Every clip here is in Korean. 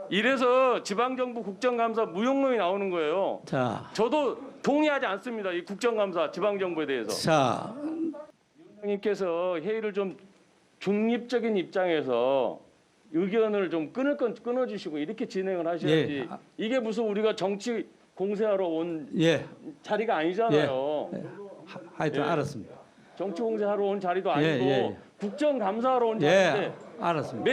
이래서 지방정부 국정감사 무용론이 나오는 거예요. 자, 저도 동의하지 않습니다. 이 국정감사 지방정부에 대해서. 자, 위원장님께서 회의를 좀 중립적인 입장에서 의견을 좀 끊을 건 끊어주시고 이렇게 진행을 하셔야지. 예. 이게 무슨 우리가 정치 공세하러 온 예, 자리가 아니잖아요. 하여튼 예. 알았습니다. 정치 공세하러 온 자리도 아니고 예. 국정감사하러 온 예, 자리인데 알았습니다.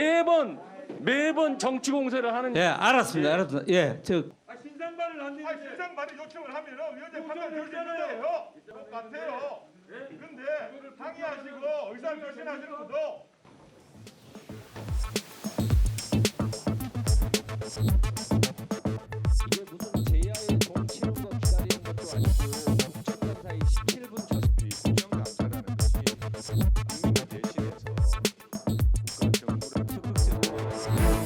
매번 정치 공세를 하는. 예, 알았습니다. 알았습니다. 예, 신상발을 안 되는데. 신상발이 요청을 하면은 위원장 판단 결정해요. 똑같아요. 근데 항의하시고 의사 결신하시는 것도. 이게 무슨 제야의 정치는 거 기다리는 것도 아니고 국정감사의 17분 전 국정감사라는 것이 국민을 대신해서 국가 정부를 적극적으로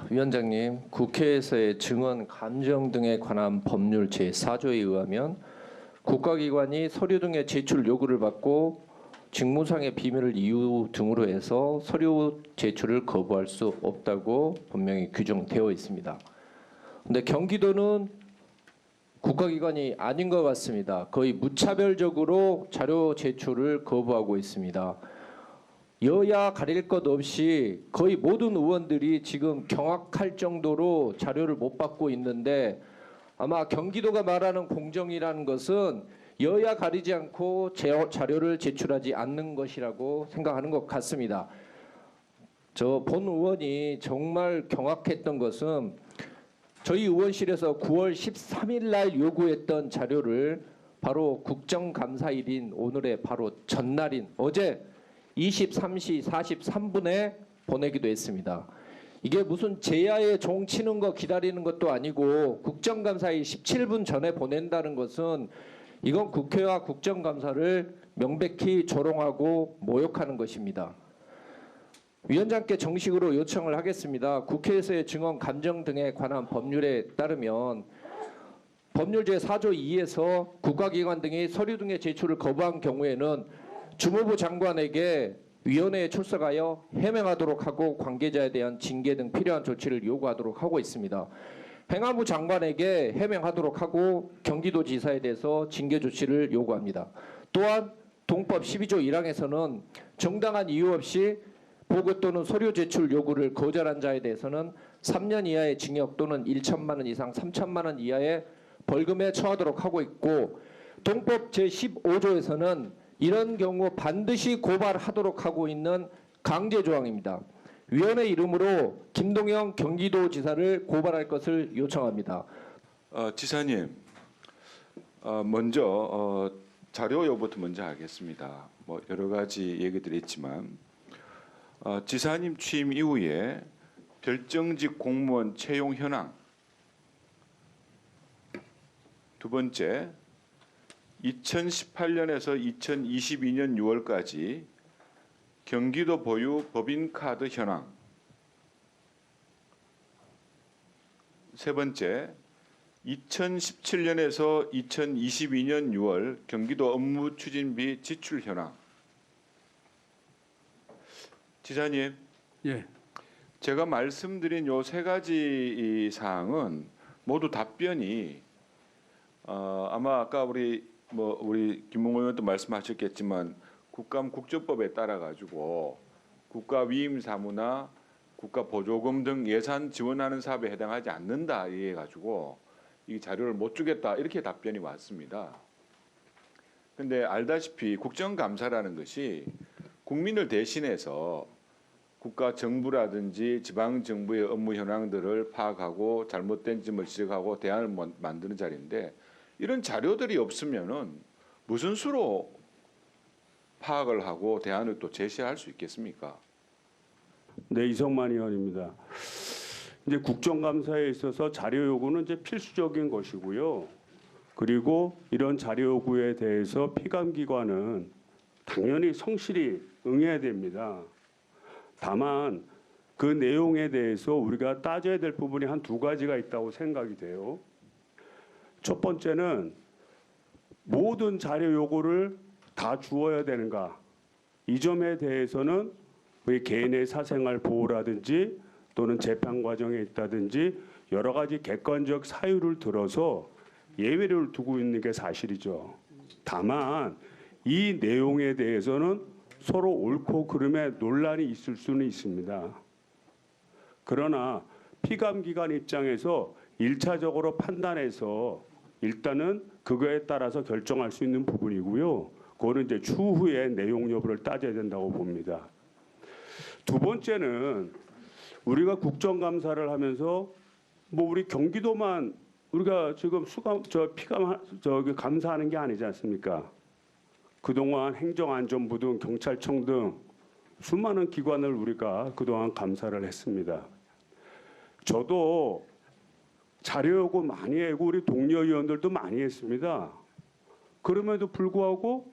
위원장님, 국회에서의 증언 감정 등에 관한 법률 제4조에 의하면 국가기관이 서류 등의 제출 요구를 받고 직무상의 비밀을 이유 등으로 해서 서류 제출을 거부할 수 없다고 분명히 규정되어 있습니다. 근데 경기도는 국가기관이 아닌 것 같습니다. 거의 무차별적으로 자료 제출을 거부하고 있습니다. 여야 가릴 것 없이 거의 모든 의원들이 지금 경악할 정도로 자료를 못 받고 있는데 아마 경기도가 말하는 공정이라는 것은 여야 가리지 않고 자료를 제출하지 않는 것이라고 생각하는 것 같습니다. 저 본 의원이 정말 경악했던 것은 저희 의원실에서 9월 13일 날 요구했던 자료를 바로 국정감사일인 오늘의 바로 전날인 어제 23시 43분에 보내기도 했습니다. 이게 무슨 제야의 종 치는 거 기다리는 것도 아니고 국정감사일 17분 전에 보낸다는 것은 이건 국회와 국정감사를 명백히 조롱하고 모욕하는 것입니다. 위원장께 정식으로 요청을 하겠습니다. 국회에서의 증언 감정 등에 관한 법률에 따르면 법률 제4조 2에서 국가기관 등이 서류 등의 제출을 거부한 경우에는 주무부 장관에게 위원회에 출석하여 해명하도록 하고 관계자에 대한 징계 등 필요한 조치를 요구하도록 하고 있습니다. 행안부 장관에게 해명하도록 하고 경기도지사에 대해서 징계 조치를 요구합니다. 또한 동법 12조 1항에서는 정당한 이유 없이 보고 또는 서류 제출 요구를 거절한 자에 대해서는 3년 이하의 징역 또는 1천만 원 이상 3천만 원 이하의 벌금에 처하도록 하고 있고 동법 제15조에서는 이런 경우 반드시 고발하도록 하고 있는 강제 조항입니다. 위원회 이름으로 김동영 경기도지사를 고발할 것을 요청합니다. 지사님, 먼저 자료 요구부터 먼저 하겠습니다. 뭐 여러 가지 얘기들이 있지만 지사님 취임 이후에 별정직 공무원 채용 현황, 두 번째 2018년에서 2022년 6월까지 경기도 보유 법인카드 현황, 세 번째 2017년에서 2022년 6월 경기도 업무 추진비 지출 현황. 지사님, 예, 제가 말씀드린 요 세 가지 사항은 모두 답변이 아마 아까 우리 김몽호 의원도 말씀하셨겠지만 국감국정법에 따라 가지고 국가위임 사무나 국가보조금 등 예산 지원하는 사업에 해당하지 않는다 이래 가지고 이 자료를 못 주겠다 이렇게 답변이 왔습니다. 근데 알다시피 국정감사라는 것이 국민을 대신해서 국가 정부라든지 지방 정부의 업무 현황들을 파악하고 잘못된 점을 지적하고 대안을 만드는 자리인데 이런 자료들이 없으면은 무슨 수로 파악을 하고 대안을 또 제시할 수 있겠습니까? 네, 이성만 의원입니다. 이제 국정감사에 있어서 자료 요구는 이제 필수적인 것이고요. 그리고 이런 자료 요구에 대해서 피감기관은 당연히 성실히 응해야 됩니다. 다만 그 내용에 대해서 우리가 따져야 될 부분이 한 두 가지가 있다고 생각이 돼요. 첫 번째는 모든 자료 요구를 다 주어야 되는가? 이 점에 대해서는 우리 개인의 사생활 보호라든지 또는 재판 과정에 있다든지 여러 가지 객관적 사유를 들어서 예외를 두고 있는 게 사실이죠. 다만 이 내용에 대해서는 서로 옳고 그름에 논란이 있을 수는 있습니다. 그러나 피감기관 입장에서 1차적으로 판단해서 일단은 그거에 따라서 결정할 수 있는 부분이고요. 그거는 이제 추후에 내용 여부를 따져야 된다고 봅니다. 두 번째는 우리가 국정감사를 하면서 뭐 우리 경기도만 우리가 지금 감사하는 게 아니지 않습니까? 그동안 행정안전부 등 경찰청 등 수많은 기관을 우리가 그동안 감사를 했습니다. 저도 자료 요구 많이 하고 우리 동료 의원들도 많이 했습니다. 그럼에도 불구하고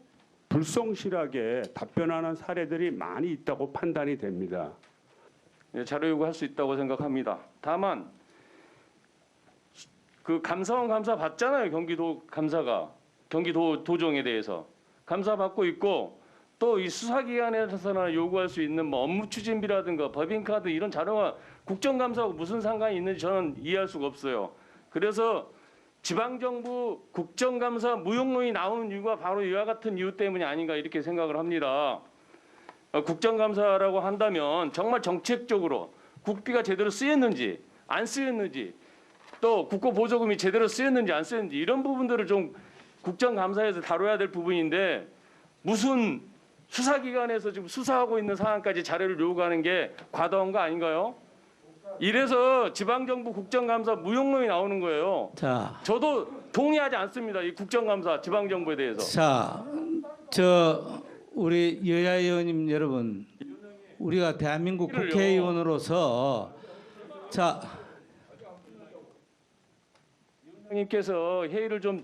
불성실하게 답변하는 사례들이 많이 있다고 판단이 됩니다. 예, 자료 요구할 수 있다고 생각합니다. 다만 그 감사원 감사 받잖아요. 경기도 감사가 경기도 도정에 대해서 감사 받고 있고 또 이 수사기관에서나 요구할 수 있는 뭐 업무 추진비라든가 법인카드 이런 자료가 국정감사하고 무슨 상관이 있는지 저는 이해할 수가 없어요. 그래서 지방정부 국정감사 무용론이 나오는 이유가 바로 이와 같은 이유 때문이 아닌가 이렇게 생각을 합니다. 국정감사라고 한다면 정말 정책적으로 국비가 제대로 쓰였는지 안 쓰였는지 또 국고보조금이 제대로 쓰였는지 안 쓰였는지 이런 부분들을 좀 국정감사에서 다뤄야 될 부분인데 무슨 수사기관에서 지금 수사하고 있는 상황까지 자료를 요구하는 게 과도한 거 아닌가요? 이래서 지방정부 국정감사 무용론이 나오는 거예요. 자, 저도 동의하지 않습니다. 이 국정감사 지방정부에 대해서. 자, 우리 여야 의원님 여러분, 우리가 대한민국 국회의원으로서 자, 님께서 회의를 좀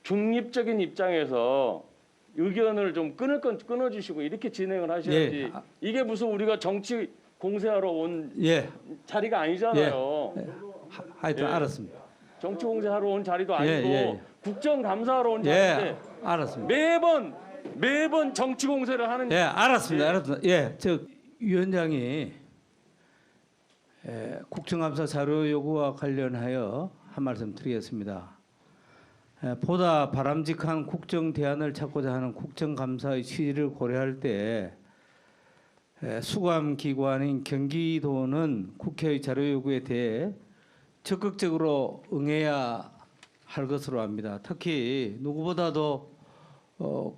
중립적인 입장에서 의견을 좀 끊어주시고 이렇게 진행을 하셔야지. 예. 이게 무슨 우리가 정치 공세하러 온 예, 자리가 아니잖아요. 하여튼 예. 알았습니다. 정치 공세하러 온 자리도 예, 아니고 예. 국정감사하러 온 예, 자리인데 알았습니다. 매번 정치 공세를 하는. 예, 알았습니다. 알았습니다. 예, 위원장이 국정감사 자료 요구와 관련하여 한 말씀 드리겠습니다. 보다 바람직한 국정 대안을 찾고자 하는 국정감사의 취지를 고려할 때 수감 기관인 경기도는 국회의 자료 요구에 대해 적극적으로 응해야 할 것으로 압니다. 특히 누구보다도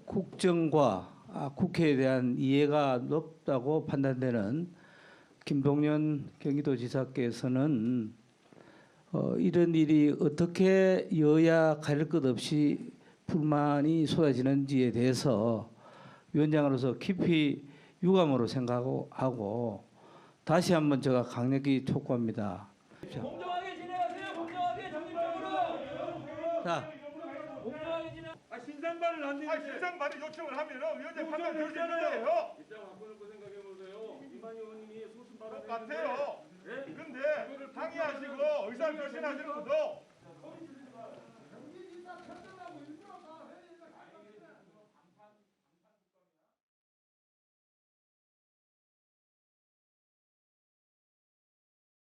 국정과 국회에 대한 이해가 높다고 판단되는 김동연 경기도지사께서는 이런 일이 어떻게 여야 가릴 것 없이 불만이 쏟아지는지에 대해서 위원장으로서 깊이 유감으로 생각하고 다시 한번 제가 강력히 촉구합니다. 공정하게 진행하세요. 공정하게 정립적으로. 자, 공정하게 진행. 신상반을 안 되는데. 신상반을 요청을 하면은 위원장 판단 될수 있는데요. 똑같아요. 근데 항의하시고 의사표시하시는 분도